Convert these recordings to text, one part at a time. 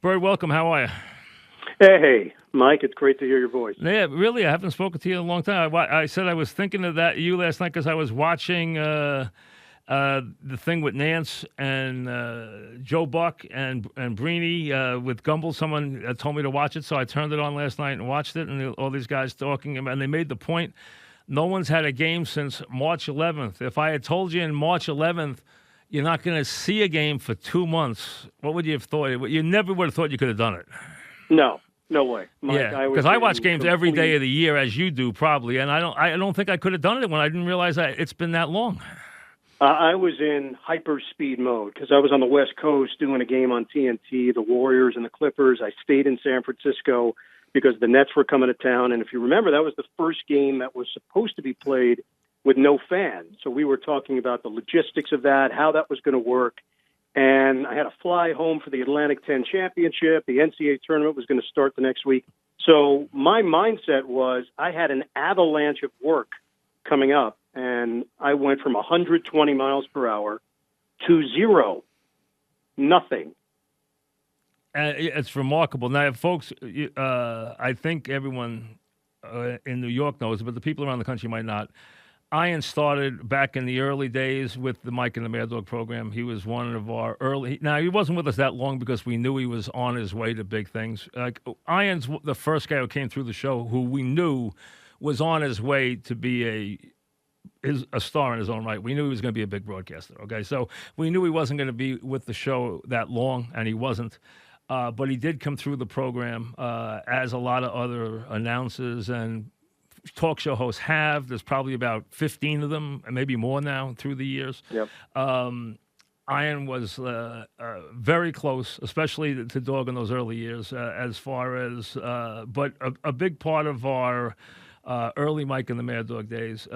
Bird, welcome. How are you? Hey, Mike, it's great to hear your voice. Yeah, really, I haven't spoken to you in a long time. I said I was thinking of you last night because I was watching the thing with Nance and Joe Buck and Breeny with Gumble. Someone told me to watch it, so I turned it on last night and watched it, and all these guys talking, and they made the point, no one's had a game since March 11th. If I had told you in March 11th, you're not going to see a game for 2 months, what would you have thought? You never would have thought you could have done it. No way. Mike, yeah, because I watch games every day of the year, as you do probably, and I don't think I could have done it when I didn't realize that it's been that long. I was in hyper-speed mode because I was on the West Coast doing a game on TNT, the Warriors and the Clippers. I stayed in San Francisco because the Nets were coming to town, and if you remember, that was the first game that was supposed to be played with no fans. So we were talking about the logistics of that, how that was going to work. And I had to fly home for the Atlantic 10 championship. The NCAA tournament was going to start the next week. So my mindset was I had an avalanche of work coming up, and I went from 120 miles per hour to zero, nothing. It's remarkable. Now, folks, I think everyone in New York knows, but the people around the country might not. Ian started back in the early days with the Mike and the Mad Dog program. He was one of our early. Now, he wasn't with us that long because we knew he was on his way to big things. Ian's the first guy who came through the show who we knew was on his way to be a star in his own right. We knew he was going to be a big broadcaster. Okay, so we knew he wasn't going to be with the show that long, and he wasn't. But he did come through the program as a lot of other announcers and talk show hosts have. There's probably about 15 of them, and maybe more now through the years. Yep. Ian was very close, especially to Dog in those early years, as far as, but a big part of our early Mike and the Mad Dog days.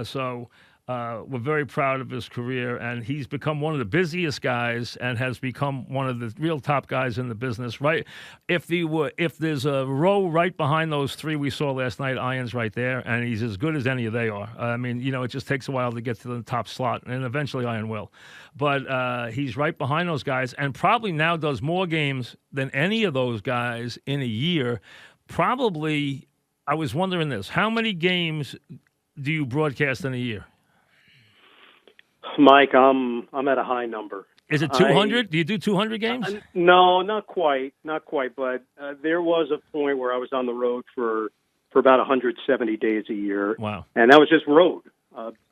We're very proud of his career, and he's become one of the busiest guys and has become one of the real top guys in the business. Right? If there's a row right behind those three we saw last night, Ian's right there, and he's as good as any of they are. I mean, it just takes a while to get to the top slot, and eventually Ian will. But he's right behind those guys, and probably now does more games than any of those guys in a year. Probably, I was wondering this: how many games do you broadcast in a year? Mike, I'm at a high number. Is it 200? Do you do 200 games? No, not quite. But there was a point where I was on the road for about 170 days a year. Wow! And that was just road.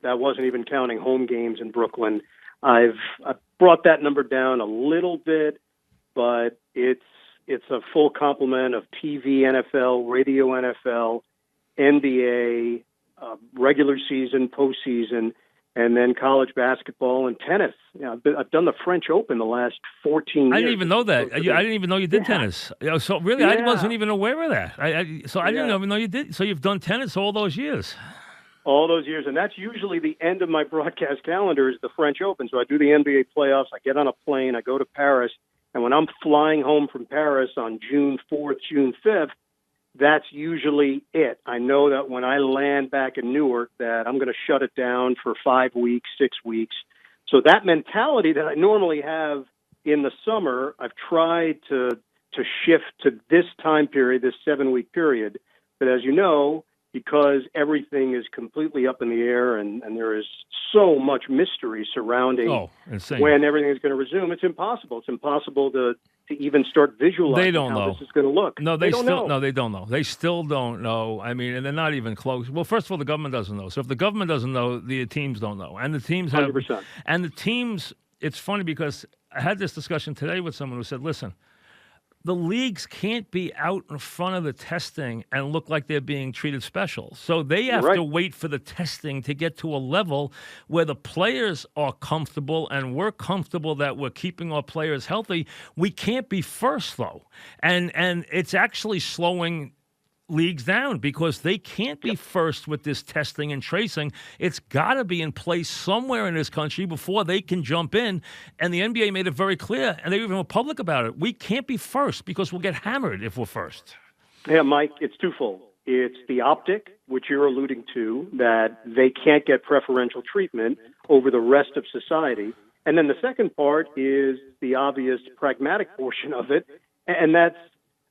That wasn't even counting home games in Brooklyn. I've brought that number down a little bit, but it's a full complement of TV, NFL, radio, NFL, NBA, regular season, postseason. And then college basketball and tennis. I've done the French Open the last 14 years. I didn't even know that. I didn't even know you did tennis. So really, I wasn't even aware of that. I didn't even know you did. So you've done tennis all those years. All those years, and that's usually the end of my broadcast calendar is the French Open. So I do the NBA playoffs. I get on a plane. I go to Paris. And when I'm flying home from Paris on June 4th, June 5th, that's usually it. I know that when I land back in Newark that I'm going to shut it down for 5 weeks, 6 weeks. So that mentality that I normally have in the summer, I've tried to shift to this time period, this 7-week period. But as you know, because everything is completely up in the air and there is so much mystery surrounding when everything is going to resume, it's impossible. It's impossible to even start visualizing how this is going to look. No, they don't know. They still don't know. I mean, and they're not even close. Well, first of all, the government doesn't know. So if the government doesn't know, the teams don't know. And the teams have 100%. And the teams, it's funny because I had this discussion today with someone who said, listen, the leagues can't be out in front of the testing and look like they're being treated special. So they have to wait for the testing to get to a level where the players are comfortable and we're comfortable that we're keeping our players healthy. We can't be first, though. And it's actually slowing leagues down because they can't be first with this testing and tracing. It's got to be in place somewhere in this country before they can jump in. And the NBA made it very clear, and they even were public about it. We can't be first because we'll get hammered if we're first. Yeah, Mike, it's twofold. It's the optic, which you're alluding to, that they can't get preferential treatment over the rest of society. And then the second part is the obvious pragmatic portion of it, And that's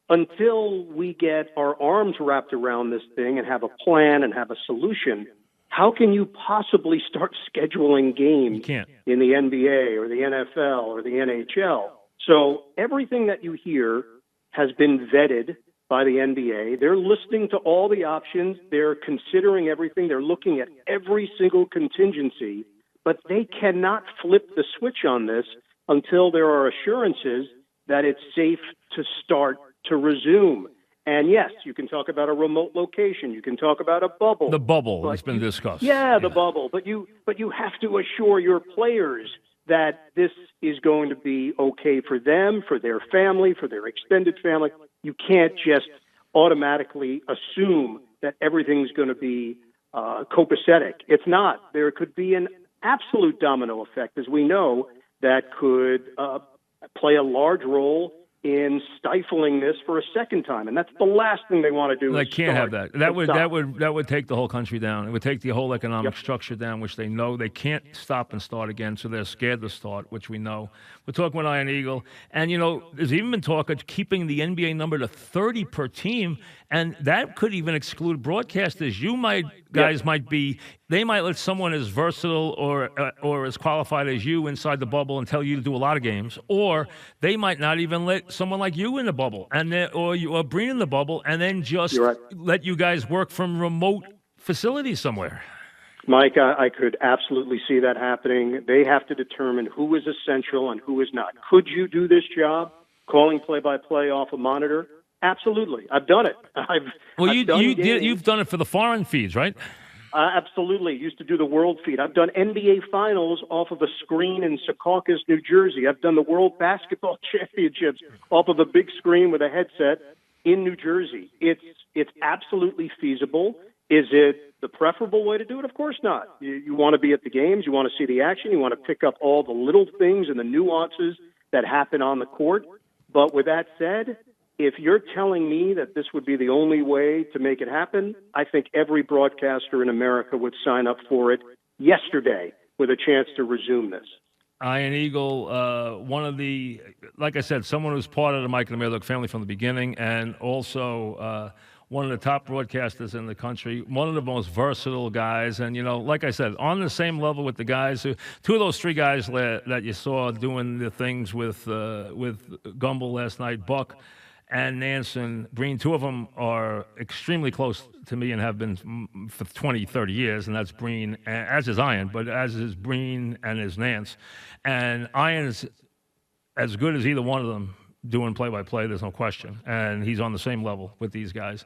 until we get our arms wrapped around this thing and have a plan and have a solution. How can you possibly start scheduling games in the NBA or the NFL or the NHL? So everything that you hear has been vetted by the NBA. They're listening to all the options. They're considering everything. They're looking at every single contingency, but they cannot flip the switch on this until there are assurances that it's safe to start to resume. And yes, you can talk about a remote location. You can talk about a bubble. The bubble has been discussed. Yeah, the bubble. But you have to assure your players that this is going to be okay for them, for their family, for their extended family. You can't just automatically assume that everything's going to be copacetic. It's not. There could be an absolute domino effect, as we know, that could play a large role in stifling this for a second time, and that's the last thing they want to do. They can't have that. That would take the whole country down. It would take the whole economic structure down, which they know they can't stop and start again. So they're scared to start, which we know. We're talking with Iron Eagle, and there's even been talk of keeping the NBA number to 30 per team, and that could even exclude broadcasters. They might let someone as versatile or as qualified as you inside the bubble and tell you to do a lot of games, or they might not even let someone like you in the bubble or Breen in the bubble, and then just let you guys work from remote facilities somewhere. Mike, I could absolutely see that happening. They have to determine who is essential and who is not. Could you do this job, calling play-by-play off a monitor? Absolutely. I've done it. You've done it for the foreign feeds, right? Absolutely. Used to do the World feed. I've done NBA Finals off of a screen in Secaucus, New Jersey. I've done the World Basketball Championships off of a big screen with a headset in New Jersey. It's absolutely feasible. Is it the preferable way to do it? Of course not. You want to be at the games. You want to see the action. You want to pick up all the little things and the nuances that happen on the court. But with that said, if you're telling me that this would be the only way to make it happen, I think every broadcaster in America would sign up for it yesterday with a chance to resume this. Iron Eagle, like I said, someone who's part of the Mike and the Murdoch family from the beginning, and also one of the top broadcasters in the country, one of the most versatile guys. And, like I said, on the same level with the guys two of those three guys that you saw doing the things with Gumbel last night, Buck and Nansen, Breen, two of them are extremely close to me and have been for 20, 30 years, and that's Breen, as is Iron, but as is Breen and is Nance. And Iron is as good as either one of them doing play-by-play, there's no question. And he's on the same level with these guys.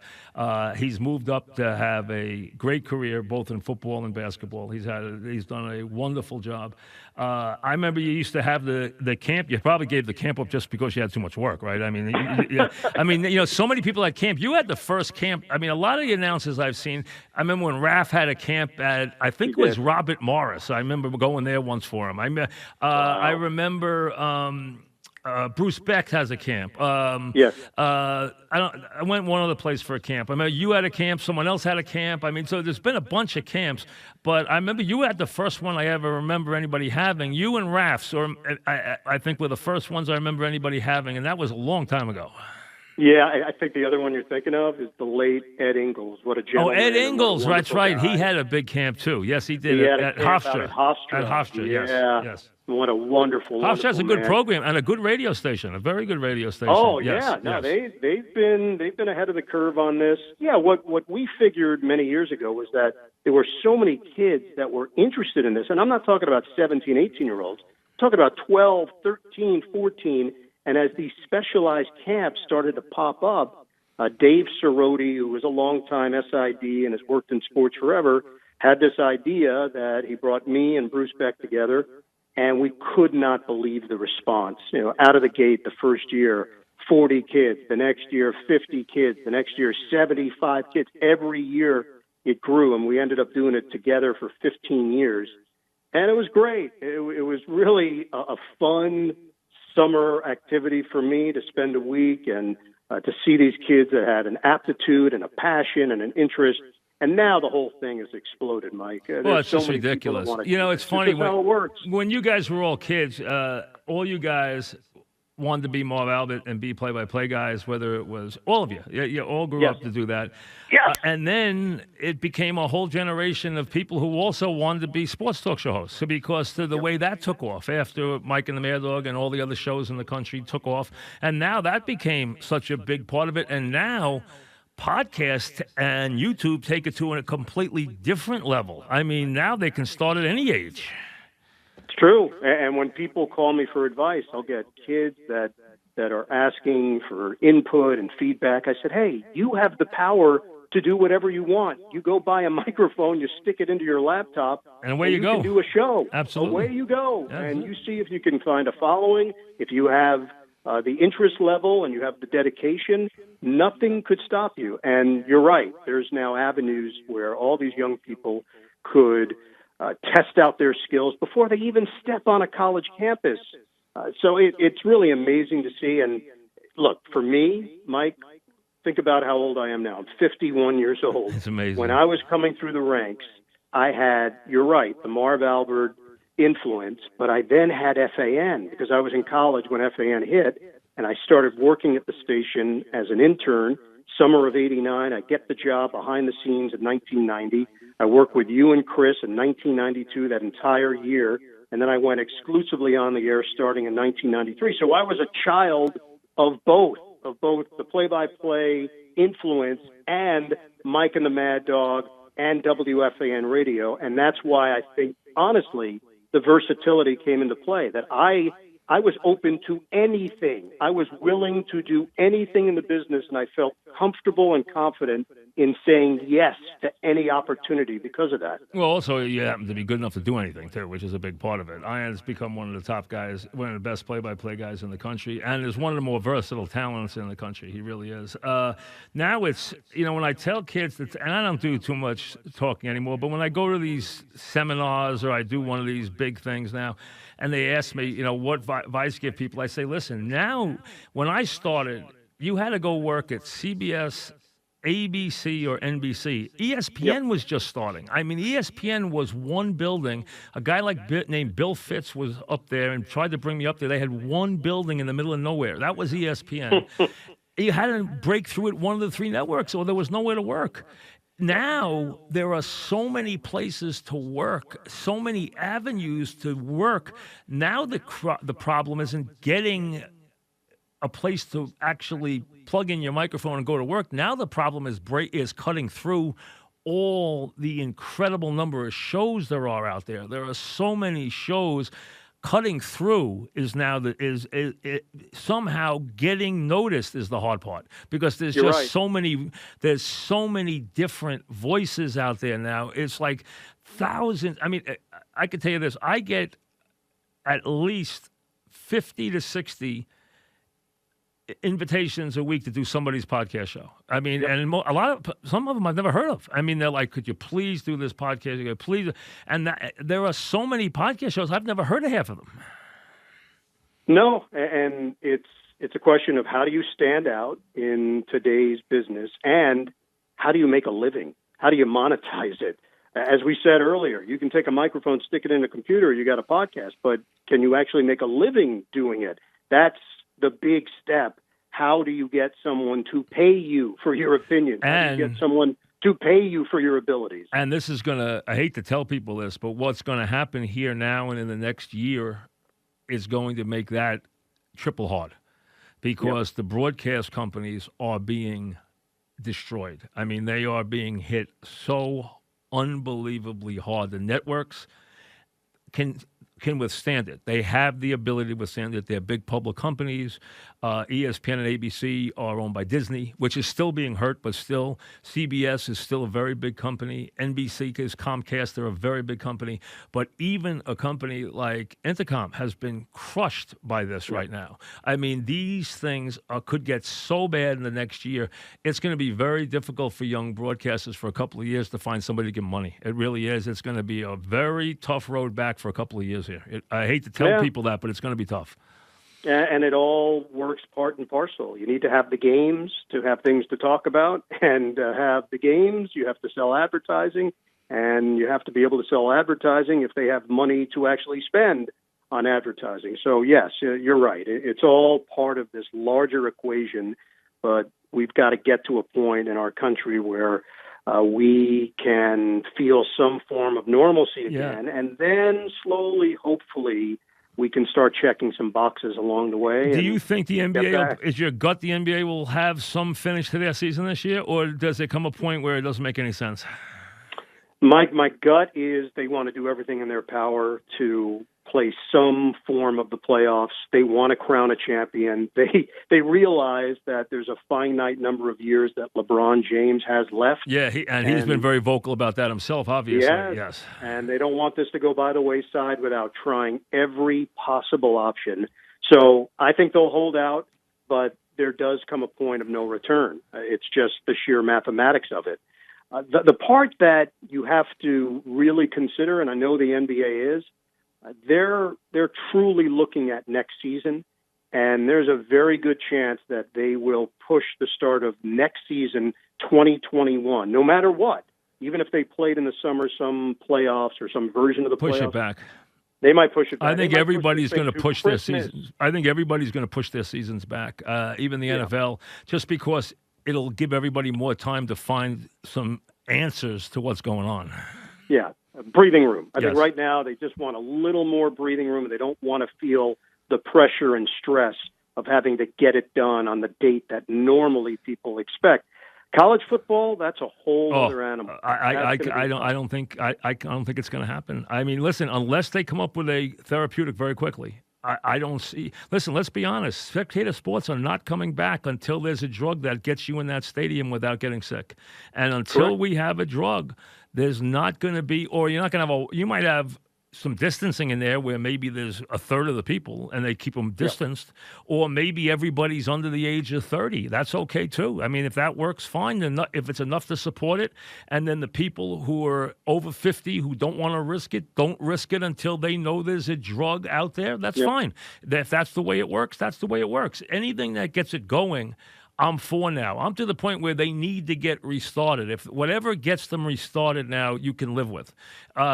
He's moved up to have a great career, both in football and basketball. He's done a wonderful job. I remember you used to have the camp. You probably gave the camp up just because you had too much work, right? I mean, so many people at camp. You had the first camp. I mean, a lot of the announcers I've seen, I remember when Raph had a camp at, I think it was Robert Morris. I remember going there once for him. I remember... Bruce Beck has a camp. Yes. I went one other place for a camp. I remember you had a camp. Someone else had a camp. I mean, so there's been a bunch of camps. But I remember you had the first one I ever remember anybody having. You and Rafs, or I think were the first ones I remember anybody having, and that was a long time ago. Yeah, I think the other one you're thinking of is the late Ed Ingles. What a gentleman. Oh, Ed Ingles, that's right. Guy. He had a big camp, too. Yes, he did. At Hofstra. At Hofstra, yes. What a wonderful Hofstra's a good program and a good radio station, a very good radio station. Oh, yes, yeah. No, yes. they've been ahead of the curve on this. Yeah, what we figured many years ago was that there were so many kids that were interested in this. And I'm not talking about 17, 18-year-olds. I'm talking about 12, 13, 14. And as these specialized camps started to pop up, Dave Cerroti, who was a longtime SID and has worked in sports forever, had this idea that he brought me and Bruce Beck together, and we could not believe the response. Out of the gate, the first year, 40 kids. The next year, 50 kids. The next year, 75 kids. Every year it grew, and we ended up doing it together for 15 years. And it was great. It was really a fun summer activity for me to spend a week and to see these kids that had an aptitude and a passion and an interest. And now the whole thing has exploded, Mike. Well, it's just ridiculous. It's funny. How it works. When you guys were all kids, all you guys wanted to be Marv Albert and be play-by-play guys, whether it was all of you. You all grew Yes. up to do that. Yes. And then it became a whole generation of people who also wanted to be sports talk show hosts because of the way that took off after Mike and the Mad Dog and all the other shows in the country took off. And now that became such a big part of it. And now podcast and YouTube take it to a completely different level. I mean, now they can start at any age. It's true. And when people call me for advice, I'll get kids that are asking for input and feedback. I said, hey, you have the power to do whatever you want. You go buy a microphone, you stick it into your laptop, and away you go. Can do a show. Absolutely. Away you go. Absolutely. And you see if you can find a following. If you have the interest level and you have the dedication, nothing could stop you. And you're right. There's now avenues where all these young people could test out their skills before they even step on a college campus. So it's really amazing to see. And look, for me, Mike, think about how old I am now. I'm 51 years old. It's amazing. When I was coming through the ranks, I had, you're right, the Marv Albert influence, but I then had FAN because I was in college when FAN hit, and I started working at the station as an intern. Summer of '89, I get the job behind the scenes in 1990. I worked with you and Chris in 1992, that entire year, and then I went exclusively on the air starting in 1993. So I was a child of both the play-by-play influence and Mike and the Mad Dog and WFAN radio, and that's why I think, honestly, the versatility came into play, that I was open to anything. I was willing to do anything in the business, and I felt comfortable and confident in saying yes to any opportunity because of that. Well, also, you happen to be good enough to do anything, too, which is a big part of it. Ian's become one of the top guys, one of the best play-by-play guys in the country, and is one of the more versatile talents in the country. He really is. Now it's, when I tell kids, that, and I don't do too much talking anymore, but when I go to these seminars or I do one of these big things now, and they ask me, what advice give people, I say, listen, now, when I started, you had to go work at CBS, ABC, or NBC. ESPN was just starting. I mean, ESPN was one building. A guy named Bill Fitz was up there and tried to bring me up there. They had one building in the middle of nowhere. That was ESPN. You had to break through at one of the three networks, or there was nowhere to work. Now, there are so many places to work, so many avenues to work. Now the problem isn't getting a place to actually plug in your microphone and go to work. Now the problem is cutting through all the incredible number of shows there are out there. There are so many shows. Cutting through is now somehow getting noticed is the hard part, because there's so many different voices out there now. It's like thousands. I mean, I can tell you this: I get at least 50 to 60 invitations a week to do somebody's podcast show. I mean, and some of them I've never heard of. I mean, they're like, could you please do this podcast? You go, please. And there are so many podcast shows, I've never heard of half of them. No, and it's a question of how do you stand out in today's business, and how do you make a living? How do you monetize it? As we said earlier, you can take a microphone, stick it in a computer, you got a podcast, but can you actually make a living doing it? That's the big step. How do you get someone to pay you for your opinion? How do you get someone to pay you for your abilities? And this is I hate to tell people this, but what's going to happen here now and in the next year is going to make that triple hard, because the broadcast companies are being destroyed. I mean, they are being hit so unbelievably hard. The networks can withstand it. They have the ability to withstand it. They're big public companies. ESPN and ABC are owned by Disney, which is still being hurt, but still. CBS is still a very big company. NBC is Comcast. They're a very big company. But even a company like Intercom has been crushed by this right now. I mean, these things could get so bad in the next year. It's going to be very difficult for young broadcasters for a couple of years to find somebody to give them money. It really is. It's going to be a very tough road back for a couple of years here. I hate to tell people that, but it's going to be tough. And it all works part and parcel. You need to have the games to have things to talk about, and have the games, you have to sell advertising, and you have to be able to sell advertising if they have money to actually spend on advertising. So, yes, you're right. It's all part of this larger equation, but we've got to get to a point in our country where we can feel some form of normalcy again, and then slowly, hopefully, we can start checking some boxes along the way. Do you think the NBA, is your gut the NBA will have some finish to their season this year, or does it come a point where it doesn't make any sense? My gut is they want to do everything in their power to play some form of the playoffs. They want to crown a champion. They realize that there's a finite number of years that LeBron James has left. Yeah, he's been very vocal about that himself, obviously. Yes. And they don't want this to go by the wayside without trying every possible option. So I think they'll hold out, but there does come a point of no return. It's just the sheer mathematics of it. The part that you have to really consider, and I know the NBA is, they're truly looking at next season, and there's a very good chance that they will push the start of next season, 2021, no matter what. Even if they played in the summer some playoffs or some version of the playoffs. Push it back. They might push it back. I think everybody's going to push their seasons. I think everybody's going to push their seasons back, even the NFL, just because it'll give everybody more time to find some answers to what's going on. Yeah, breathing room. I think right now they just want a little more breathing room. They don't want to feel the pressure and stress of having to get it done on the date that normally people expect. College football, that's a whole other animal. I don't think it's going to happen. I mean, listen, unless they come up with a therapeutic very quickly, I don't see. Listen, let's be honest. Spectator sports are not coming back until there's a drug that gets you in that stadium without getting sick, and until we have a drug, there's not going to be, or you're not going to have you might have some distancing in there where maybe there's a third of the people and they keep them distanced, or maybe everybody's under the age of 30. That's okay too. I mean, if that works, fine. If it's enough to support it, and then the people who are over 50 who don't want to risk it, don't risk it until they know there's a drug out there. That's fine. If that's the way it works, that's the way it works. Anything that gets it going, I'm for now. I'm to the point where they need to get restarted. If whatever gets them restarted now, you can live with.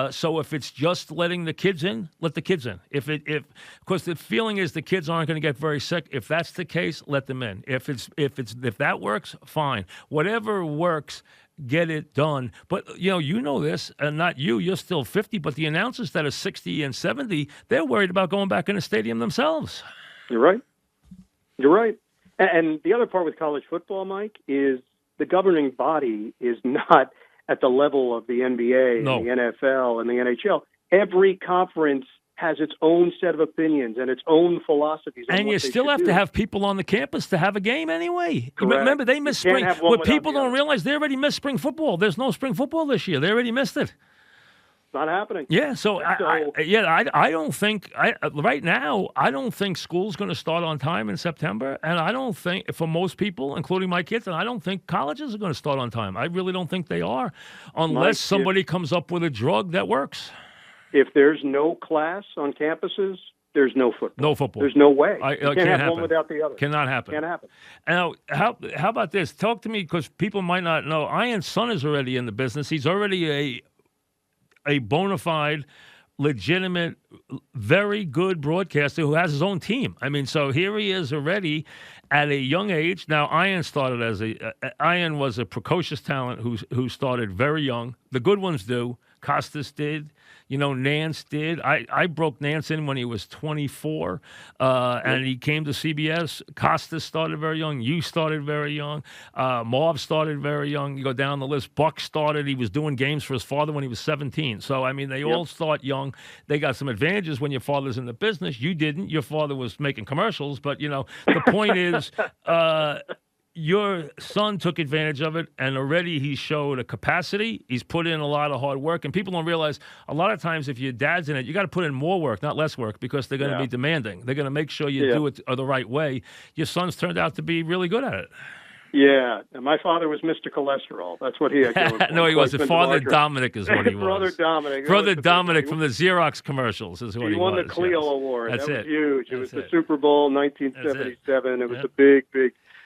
So if it's just letting the kids in, let the kids in. If because the feeling is the kids aren't going to get very sick. If that's the case, let them in. If that works, fine. Whatever works, get it done. But you know this, and not you. You're still 50, but the announcers that are 60 and 70, they're worried about going back in the stadium themselves. You're right. You're right. And the other part with college football, Mike, is the governing body is not at the level of the NBA, and the NFL, and the NHL. Every conference has its own set of opinions and its own philosophies. And you still have to have people on the campus to have a game anyway. Correct. Remember, they missed spring. What people don't realize, they already missed spring football. There's no spring football this year. They already missed it. Not happening. Yeah, so I don't think right now I don't think school's going to start on time in September, and I don't think for most people, including my kids, and I don't think colleges are going to start on time. I really don't think they are, unless somebody comes up with a drug that works. If there's no class on campuses, there's no football. No football. There's no way. You can't have one without the other. Cannot happen. Can't happen. Now, how about this? Talk to me, because people might not know. Ian's son is already in the business. He's already a bona fide, legitimate, very good broadcaster who has his own team. I mean, so here he is already at a young age. Now, Ian was a precocious talent who started very young. The good ones do. Costas did. Nance did. I broke Nance in when he was 24, and he came to CBS. Costas started very young. You started very young. Marv started very young. You go down the list. Buck started. He was doing games for his father when he was 17. So, I mean, they all start young. They got some advantages when your father's in the business. You didn't. Your father was making commercials. But, the point is... your son took advantage of it, and already he showed a capacity. He's put in a lot of hard work, and people don't realize a lot of times if your dad's in it, you got to put in more work, not less work, because they're going to be demanding. They're going to make sure you do it the right way. Your son's turned out to be really good at it. Yeah, and my father was Mr. Cholesterol. That's what he had going for. No, he wasn't. Father Dominic is what he was. Brother Dominic. Brother Dominic from the Xerox commercials is what he was. He won the Clio Award. That's that was huge. It was the Super Bowl 1977. It was a big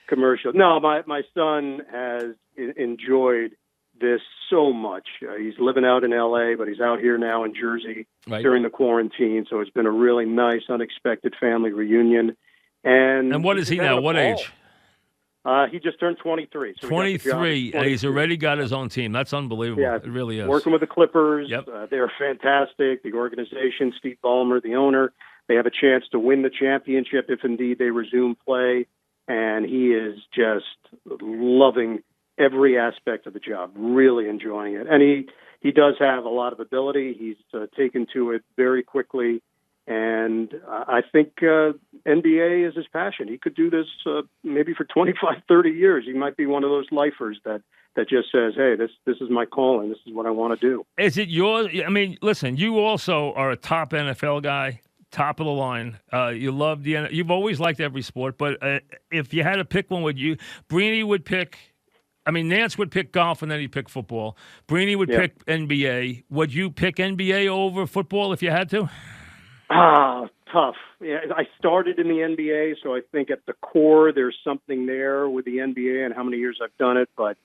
commercial. No, my son has enjoyed this so much. He's living out in L.A., but he's out here now in Jersey during the quarantine. So it's been a really nice, unexpected family reunion. And what is he now? What age? He just turned 23. So 23, and he's already got his own team. That's unbelievable. Yeah, it really is. Working with the Clippers. Yep. They're fantastic. The organization, Steve Ballmer, the owner, they have a chance to win the championship if indeed they resume play. And he is just loving every aspect of the job, really enjoying it. And he does have a lot of ability. He's taken to it very quickly. And I think NBA is his passion. He could do this maybe for 25, 30 years. He might be one of those lifers that just says, hey, this is my calling. This is what I want to do. Is it yours? I mean, listen, you also are a top NFL guy, top of the line. You love you've always liked every sport, but if you had to pick one, Breeny would pick, Nance would pick golf and then he'd pick football. Breeny would pick NBA. Would you pick NBA over football if you had to? Tough. Yeah, I started in the NBA, so I think at the core there's something there with the NBA and how many years I've done it, but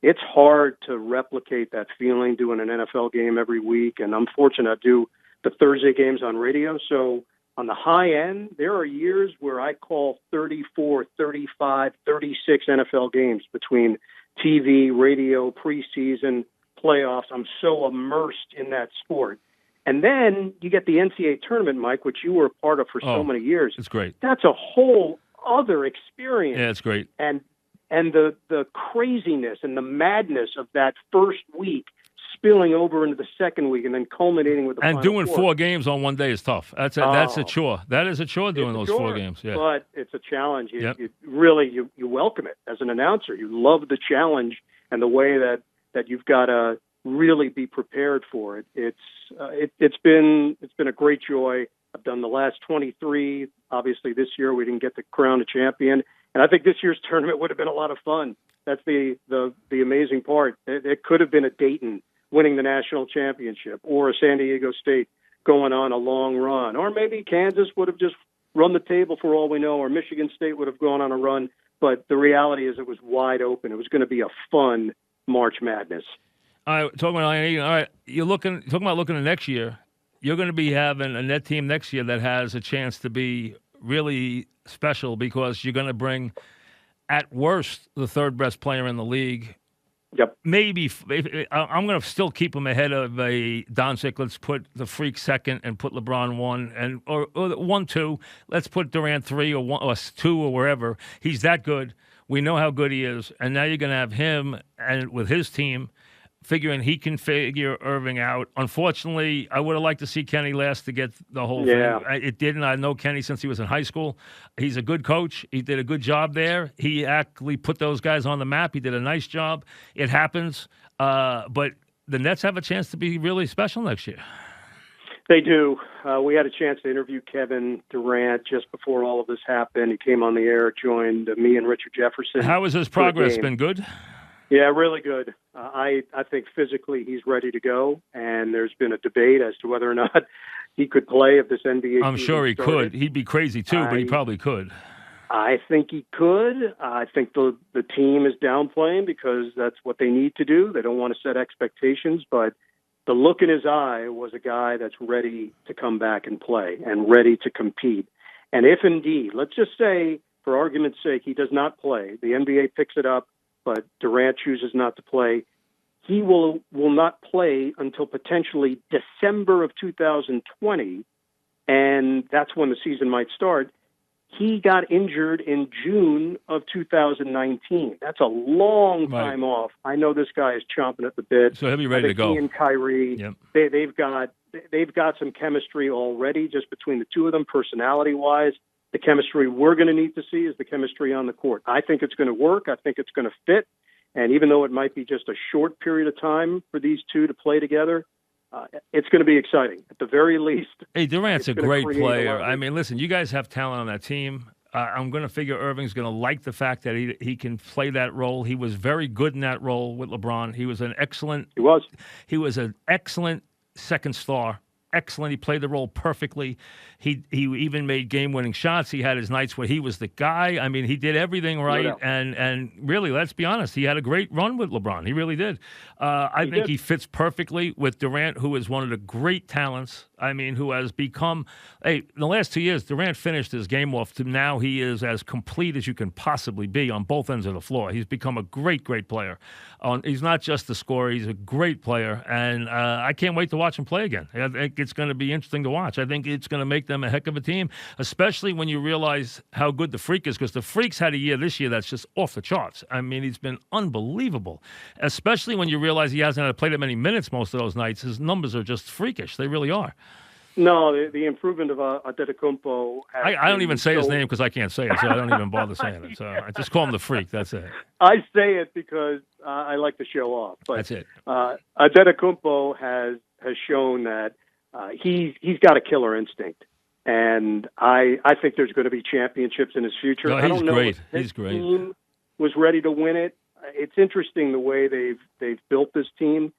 it's hard to replicate that feeling doing an NFL game every week, and I'm fortunate I do the Thursday games on radio, so on the high end, there are years where I call 34, 35, 36 NFL games between TV, radio, preseason, playoffs. I'm so immersed in that sport. And then you get the NCAA tournament, Mike, which you were a part of for so many years. It's great. That's a whole other experience. Yeah, it's great. And the craziness and the madness of that first week spilling over into the second week and then culminating with the final doing four. 4 games on one day is tough. That's a chore. That is a chore doing those 4 games. Yeah. But it's a challenge. You really welcome it as an announcer. You love the challenge and the way that you've got to really be prepared for it. It's been a great joy. I've done the last 23. Obviously, this year we didn't get to crown a champion, and I think this year's tournament would have been a lot of fun. That's the amazing part. It could have been a Dayton winning the national championship, or a San Diego State going on a long run, or maybe Kansas would have just run the table for all we know, or Michigan State would have gone on a run. But the reality is, it was wide open. It was going to be a fun March Madness. All right, talking about looking at next year. You're going to be having a net team next year that has a chance to be really special because you're going to bring, at worst, the third best player in the league. Yep. Maybe I'm going to still keep him ahead of a Doncic. Let's put the Freak second and put LeBron 1 or 1-2. Let's put Durant 3 or 1 or 2 or wherever. He's that good. We know how good he is, and now you're going to have him and with his team, figuring he can figure Irving out. Unfortunately, I would have liked to see Kenny last to get the whole thing. It didn't. I know Kenny since he was in high school. He's a good coach. He did a good job there. He actually put those guys on the map. He did a nice job. It happens. But the Nets have a chance to be really special next year. They do. We had a chance to interview Kevin Durant just before all of this happened. He came on the air, joined me and Richard Jefferson. How has his progress been? Good? Yeah, really good. I think physically he's ready to go, and there's been a debate as to whether or not he could play if this NBA I'm sure he started. could. He'd be crazy too, but he probably could. I think he could. I think the team is downplaying because that's what they need to do. They don't want to set expectations, but the look in his eye was a guy that's ready to come back and play and ready to compete. And if indeed, let's just say, for argument's sake, he does not play, the NBA picks it up, but Durant chooses not to play, he will not play until potentially December of 2020, and that's when the season might start. He got injured in June of 2019. That's a long time off. I know this guy is chomping at the bit. So he'll be ready to go. He and Kyrie, they've got some chemistry already just between the two of them, personality-wise. The chemistry we're going to need to see is the chemistry on the court. I think it's going to work. I think it's going to fit. And even though it might be just a short period of time for these two to play together, it's going to be exciting, at the very least. Hey, Durant's a great player. I mean, listen, you guys have talent on that team. I'm going to figure Irving's going to like the fact that he can play that role. He was very good in that role with LeBron. He was an excellent second star excellent. He played the role perfectly. He even made game-winning shots. He had his nights where he was the guy. I mean, he did everything right. No doubt. And really, let's be honest, he had a great run with LeBron. He really did. I think he fits perfectly with Durant, who is one of the great talents. I mean, who has become, in the last 2 years, Durant finished his game off to now he is as complete as you can possibly be on both ends of the floor. He's become a great, great player. He's not just a scorer, he's a great player, and I can't wait to watch him play again. I think it's going to be interesting to watch. I think it's going to make them a heck of a team, especially when you realize how good the Freak is, because the Freak's had a year this year that's just off the charts. I mean, he's been unbelievable, especially when you realize he hasn't had to play that many minutes most of those nights. His numbers are just freakish. They really are. No, the improvement of Antetokounmpo. I don't even say his name because I can't say it, so I don't even bother saying it. So I just call him the Freak. That's it. I say it because I like to show off. But, that's it. Antetokounmpo has shown that he's got a killer instinct, and I think there's going to be championships in his future. No, I don't know great. if He's great. Team was ready to win it. It's interesting the way they've built this team.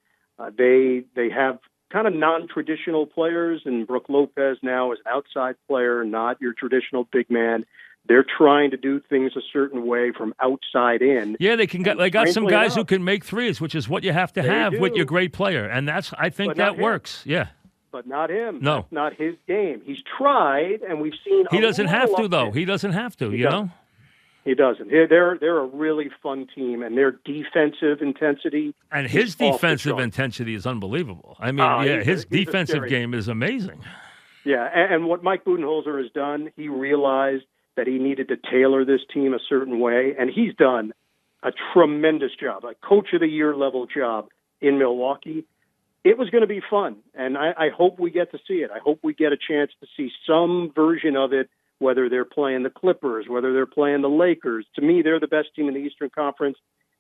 They have kind of non-traditional players, and Brook Lopez now is an outside player, not your traditional big man. They're trying to do things a certain way from outside in. Yeah, they got some guys who can make threes, which is what you have to have with your great player, and I think that works. Yeah. But not him. No. That's not his game. He's tried, and we've seen. He doesn't have to, though. He doesn't have to. You know. He doesn't. They're a really fun team, and their defensive intensity. And his defensive intensity is unbelievable. I mean, his defensive game is amazing. Yeah, and what Mike Budenholzer has done, he realized that he needed to tailor this team a certain way, and he's done a tremendous job, a Coach of the Year level job in Milwaukee. It was going to be fun, and I hope we get to see it. I hope we get a chance to see some version of it, whether they're playing the Clippers, whether they're playing the Lakers. To me, they're the best team in the Eastern Conference,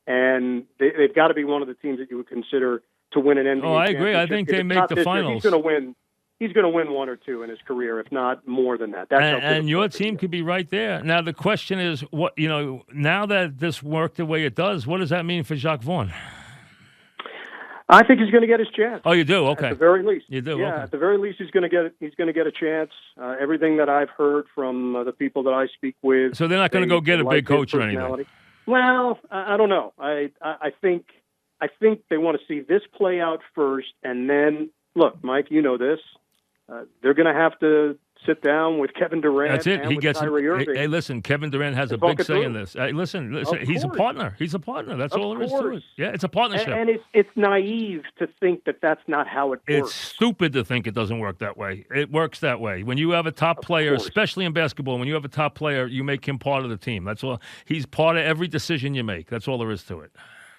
and they've got to be one of the teams that you would consider to win an NBA championship. Oh, I agree. I think they make the finals. He's going to win one or two in his career, if not more than that. And your team could be right there. Now, the question is, now that this worked the way it does, what does that mean for Jacques Vaughn? I think he's going to get his chance. Oh, you do? Okay. At the very least. You do? Yeah, okay. At the very least, he's going to get a chance. Everything that I've heard from the people that I speak with. So they're not going to go get a big coach or anything? Well, I don't know. I think they want to see this play out first, and then, look, Mike, you know this. They're going to have to sit down with Kevin Durant. That's it. And with Kyrie Irving. Hey, listen, Kevin Durant has a big say in this. Hey, listen, he's a partner. He's a partner. That's all there is to it. Yeah, it's a partnership. And it's naive to think that that's not how it works. It's stupid to think it doesn't work that way. It works that way. When you have a top player, especially in basketball, when you have a top player, you make him part of the team. That's all. He's part of every decision you make. That's all there is to it.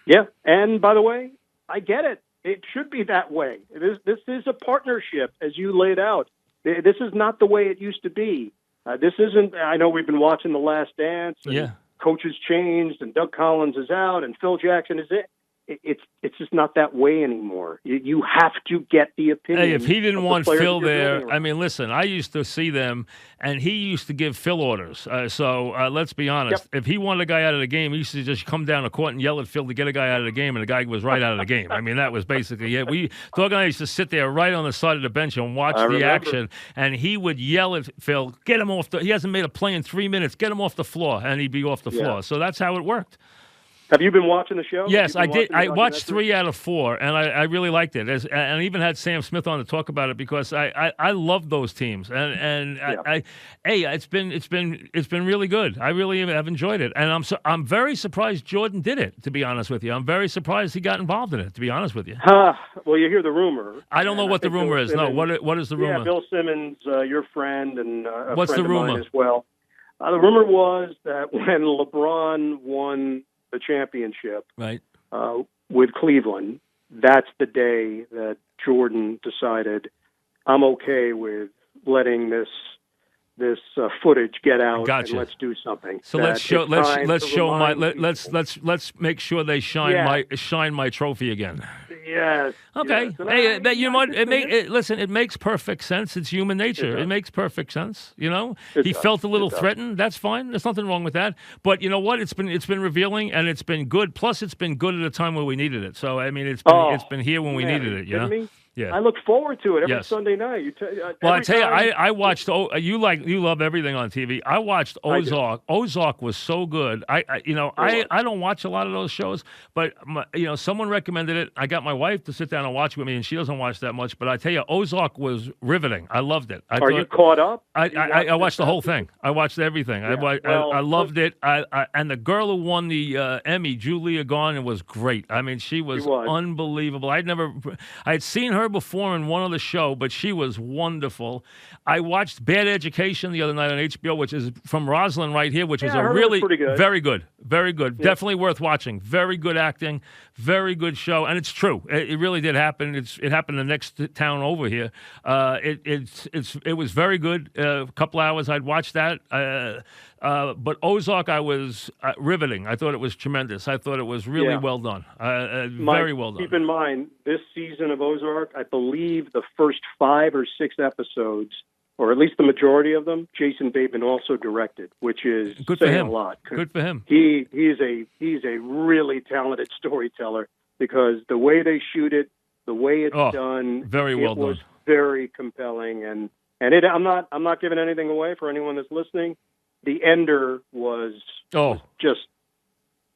Yeah, and by the way, I get it. It should be that way. This is a partnership, as you laid out. This is not the way it used to be. This isn't. I know we've been watching The Last Dance. And coaches changed, and Doug Collins is out, and Phil Jackson is it. It's just not that way anymore. You have to get the opinion. Hey, if he didn't want Phil there, I mean, listen, I used to see them, and he used to give Phil orders. So let's be honest. If he wanted a guy out of the game, he used to just come down the court and yell at Phil to get a guy out of the game, and the guy was right out of the game. I mean, that was basically it. Doug and I used to sit there right on the side of the bench and watch the action, and he would yell at Phil, get him off he hasn't made a play in 3 minutes, get him off the floor, and he'd be off the floor. So that's how it worked. Have you been watching the show? Yes, I did. I watched 3 out of 4, and I really liked it. And I even had Sam Smith on to talk about it because I love those teams. It's been really good. I really have enjoyed it, and I'm very surprised Jordan did it. To be honest with you, I'm very surprised he got involved in it. To be honest with you. Well, you hear the rumor. I don't know what the rumor is. No, what is the rumor? Yeah, Bill Simmons, your friend, and a what's friend the rumor of mine as well. The rumor was that when LeBron won the championship with Cleveland, that's the day that Jordan decided, I'm okay with letting this footage get out, and let's do something. So let's make sure they shine my trophy again. Yes. Okay. Yes. Hey, you know what? Listen, it makes perfect sense. It's human nature. It makes perfect sense. You know, he felt a little threatened. That's fine. There's nothing wrong with that. But you know what? It's been revealing, and it's been good. Plus, it's been good at a time where we needed it. So I mean, it's been here when we needed it. You know. Yeah. I look forward to it every Yes. Sunday night. Well, I Every tell you, time- I watched. You love everything on TV. I watched I do. Ozark. Ozark was so good. I don't watch a lot of those shows, but someone recommended it. I got my wife to sit down and watch with me, and she doesn't watch that much. But I tell you, Ozark was riveting. I loved it. Are you caught up? I watched the whole thing. I watched everything. Yeah, I loved it. And the girl who won the Emmy, Julia Garner, was great. I mean, she was unbelievable. I had seen her before in one other show, but she was wonderful. I watched Bad Education the other night on HBO, which is from Rosalind right here, which was a really pretty good. very good. Definitely worth watching. Very good acting, very good show, and it's true. It really did happen. It happened the next town over here. It was very good. A couple hours I'd watched that. But Ozark, I was riveting. I thought it was tremendous. I thought it was really well done. Very well done. Keep in mind, this season of Ozark, I believe the first 5 or 6 episodes, or at least the majority of them, Jason Bateman also directed, which is good for him. A lot. Good for him. He's a really talented storyteller because the way they shoot it, the way it's done, very well done. Was very compelling, and I'm not giving anything away for anyone that's listening. The ender was just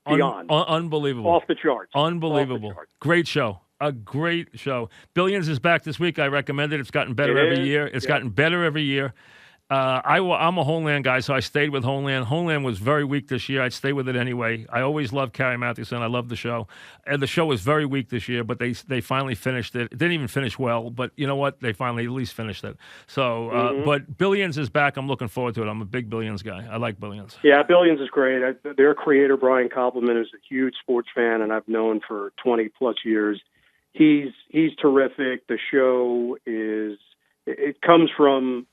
beyond unbelievable, off the charts, unbelievable, great show. A great show. Billions is back this week. I recommend it. It's gotten better every year. It's gotten better every year. I'm a Homeland guy, so I stayed with Homeland. Homeland was very weak this year. I'd stay with it anyway. I always loved Carrie Mathewson. I love the show. And the show was very weak this year, but they finally finished it. It didn't even finish well, but you know what? They finally at least finished it. So, but Billions is back. I'm looking forward to it. I'm a big Billions guy. I like Billions. Yeah, Billions is great. Their creator, Brian Koppelman, is a huge sports fan, and I've known for 20-plus years. He's terrific. The show it comes from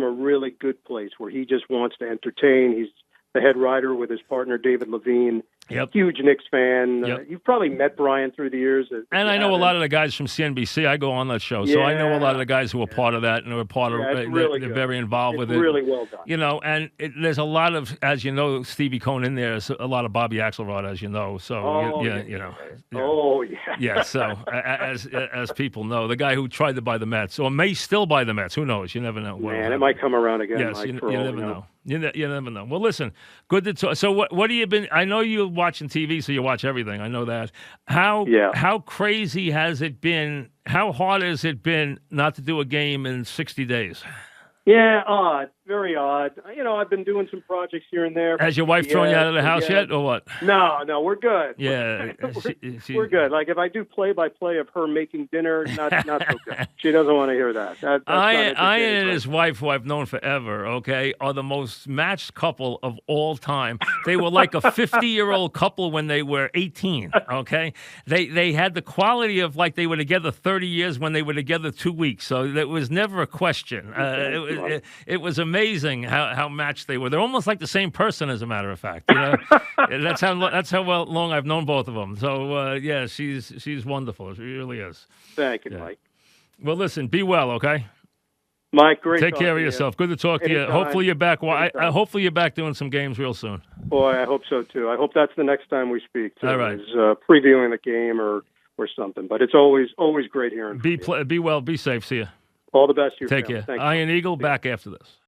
a really good place where he just wants to entertain. He's the head writer with his partner David Levine. Yep. Huge Knicks fan. Yep. You've probably met Brian through the years. And I know a lot of the guys from CNBC. I go on that show, so I know a lot of the guys who are part of that and are part of it. They're very involved with it. Really well done. And there's a lot of, as you know, Stevie Cohn in there. A lot of Bobby Axelrod, as you know. So yeah. So as people know, the guy who tried to buy the Mets or may still buy the Mets. Who knows? You never know. Man, it might come around again. Yes, Mike, you never know. You never know. Well, listen, good to talk. So what have you been? I know you're watching TV, so you watch everything. I know that. How crazy has it been? How hard has it been not to do a game in 60 days? Yeah, odd. Very odd. I've been doing some projects here and there. Has your wife thrown you out of the house yet, or what? No, we're good. Yeah. We're good. Like, if I do play-by-play of her making dinner, not so good. She doesn't want to hear that. Ian and his wife, who I've known forever, are the most matched couple of all time. They were like a 50-year-old couple when they were 18, okay? They had the quality of like they were together 30 years when they were together 2 weeks, so there was never a question. It was amazing how matched they were. They're almost like the same person, as a matter of fact. That's how long I've known both of them. So she's wonderful. She really is. Thank you, Mike. Well, listen, be well, okay? Mike, great. Take care of yourself. Good to talk to you. Hopefully you're back. Hopefully you're back doing some games real soon. Boy, I hope so too. I hope that's the next time we speak. All right. Previewing the game or something. But it's always great hearing from you. Be well. Be safe. See you. All the best to your Take family. care. Iron Eagle back after this.